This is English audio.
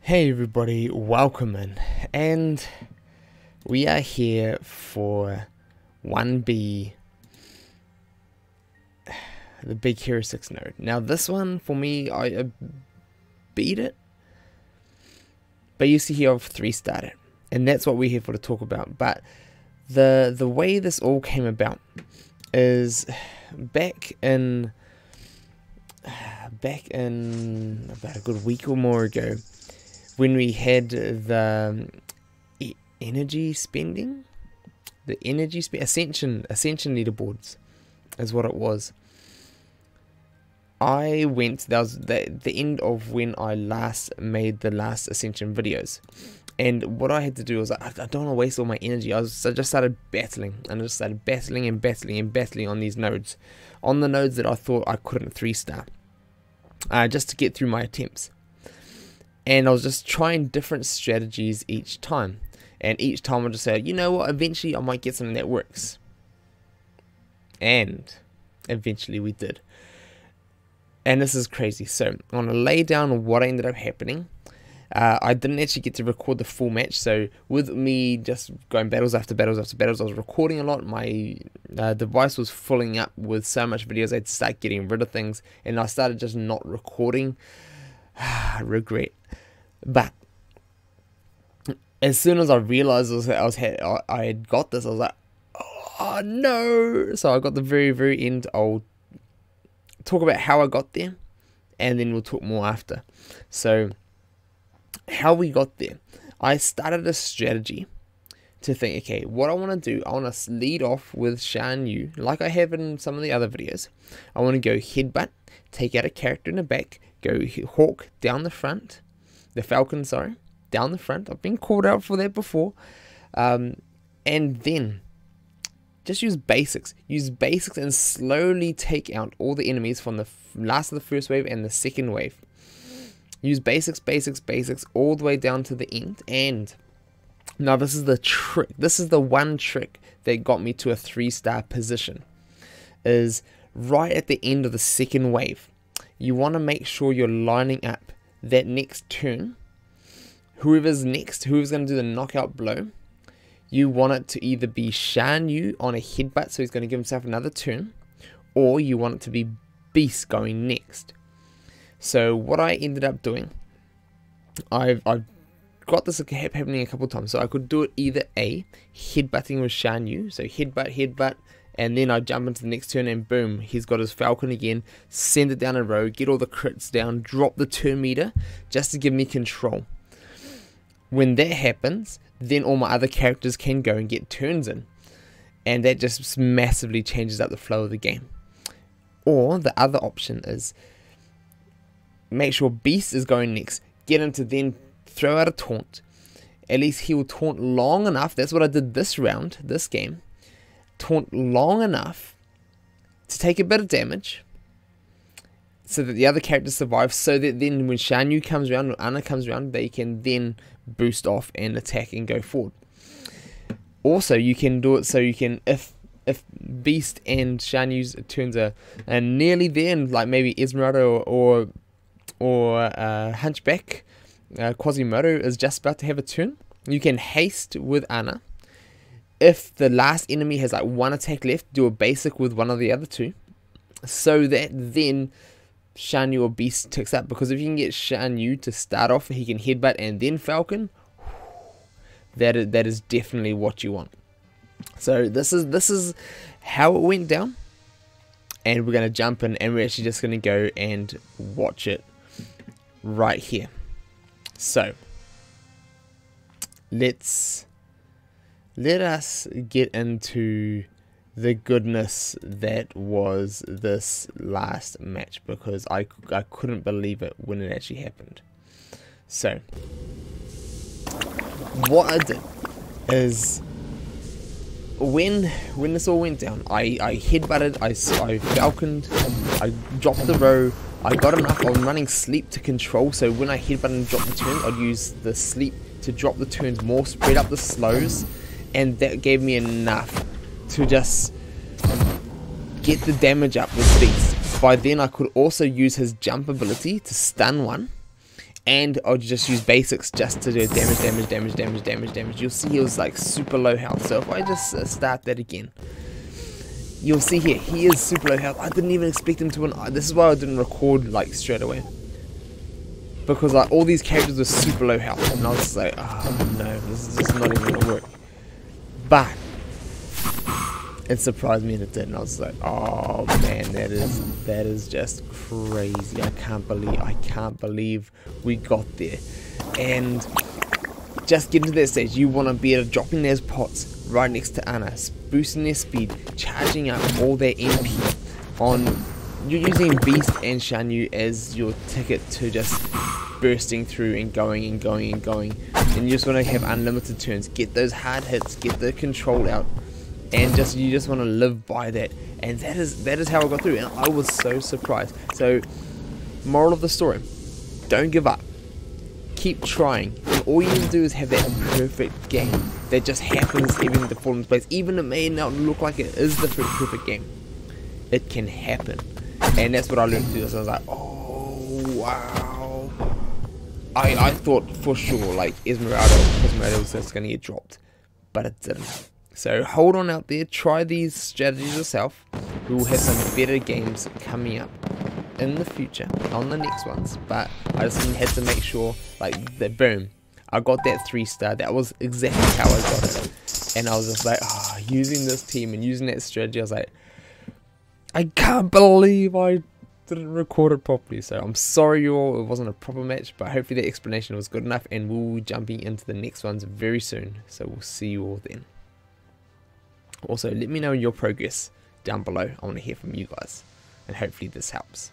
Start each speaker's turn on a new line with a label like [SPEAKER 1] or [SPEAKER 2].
[SPEAKER 1] Hey everybody, welcome in, and we are here for 1B, the Big Hero 6 node. Now this one, for me, I beat it, but you see here I've 3-starred it, and that's what we're here for to talk about. But the way this all came about is back in about a good week or more ago, when we had the Ascension leaderboards is what it was. I went, that was the end of when I last made the last Ascension videos, and what I had to do was, I don't want to waste all my energy. I just started battling, and I just started battling on these nodes, on the nodes that I thought I couldn't 3-star, just to get through my attempts. And I was just trying different strategies each time. And each time I'd just say, you know what, eventually I might get something that works. And eventually we did. And this is crazy. So I want to lay down what ended up happening. I didn't actually get to record the full match. So with me just going battles after battles after battles, I was recording a lot. My device was filling up with so much videos. I had to start getting rid of things. And I started just not recording. Regret. But as soon as I realized I had got this, I was like, oh no. So I got the very end. I'll talk about how I got there, and then we'll talk more after. So how we got there, I started a strategy to think, okay, what I want to do, I want to lead off with Shan Yu, like I have in some of the other videos. I want to go headbutt, take out a character in the back, go hawk down the front, the falcon, sorry, down the front. I've been called out for that before. And then just use basics and slowly take out all the enemies from the last of the first wave and the second wave. Use basics all the way down to the end. And now this is the trick, this is the one trick that got me to a 3-star position, is right at the end of the second wave. You want to make sure you're lining up that next turn. Whoever's next, whoever's going to do the knockout blow, you want it to either be Shan Yu on a headbutt, so he's going to give himself another turn, or you want it to be Beast going next. So what I ended up doing, I've got this happening a couple of times. So I could do it either A, headbutting with Shan Yu, so headbutt, and then I jump into the next turn and boom, he's got his falcon again, send it down a row, get all the crits down, drop the turn meter, just to give me control. When that happens, then all my other characters can go and get turns in. And that just massively changes up the flow of the game. Or the other option is, make sure Beast is going next, get him to then throw out a taunt. At least he will taunt long enough, that's what I did this round, this game. Taunt long enough to take a bit of damage so that the other characters survive, so that then when Shan Yu comes around or Anna comes around, they can then boost off and attack and go forward. Also, you can do it so you can, if Beast and Shan Yu's turns are nearly there, and like maybe Esmeralda or Hunchback Quasimodo is just about to have a turn, you can haste with Anna. If the last enemy has like one attack left, do a basic with one of the other two, so that then Shan Yu or Beast ticks up. Because if you can get Shan Yu to start off, he can headbutt and then falcon, that is definitely what you want. So this is how it went down, and we're going to jump in, and we're actually just going to go and watch it right here. So let us get into the goodness that was this last match, because I couldn't believe it when it actually happened. So what I did is, when this all went down, I headbutted, I falconed, I dropped the row, I got enough. I was running sleep to control, so when I headbutted and dropped the turns, I'd use the sleep to drop the turns more, spread up the slows, and that gave me enough to just get the damage up with Beast. By then I could also use his jump ability to stun one, and I'll just use basics just to do damage. You'll see he was like super low health. So if I just start that again, you'll see here, he is super low health. I didn't even expect him to win. This is why I didn't record like straight away, because like all these characters were super low health, and I was just like, oh no, this is just not even gonna work. But it surprised me and it did, and I was like, oh man, that is just crazy. I can't believe we got there. And just getting to that stage, you want to be able to dropping those pots right next to Anna, boosting their speed, charging up all their MP on. You're using Beast and Shanyu as your ticket to just bursting through and going. And you just want to have unlimited turns, get those hard hits, get the control out, and you just want to live by that. And that is how I got through, and I was so surprised. So moral of the story, don't give up, keep trying, and all you can do is have that perfect game that just happens, everything to fall into place. Even it may not look like it is the perfect game, it can happen. And that's what I learned through this. I was like, oh wow, I thought for sure like Esmeralda was just gonna get dropped, but it didn't. So hold on out there, try these strategies yourself. We will have some better games coming up in the future on the next ones, but I just had to make sure, like, that boom, I got that 3-star. That was exactly how I got it. And I was just like, using this team and using that strategy, I was like, I can't believe I didn't record it properly. So I'm sorry you all, it wasn't a proper match, but hopefully the explanation was good enough, and we'll be jumping into the next ones very soon. So we'll see you all then. Also, let me know your progress down below. I want to hear from you guys, and hopefully this helps.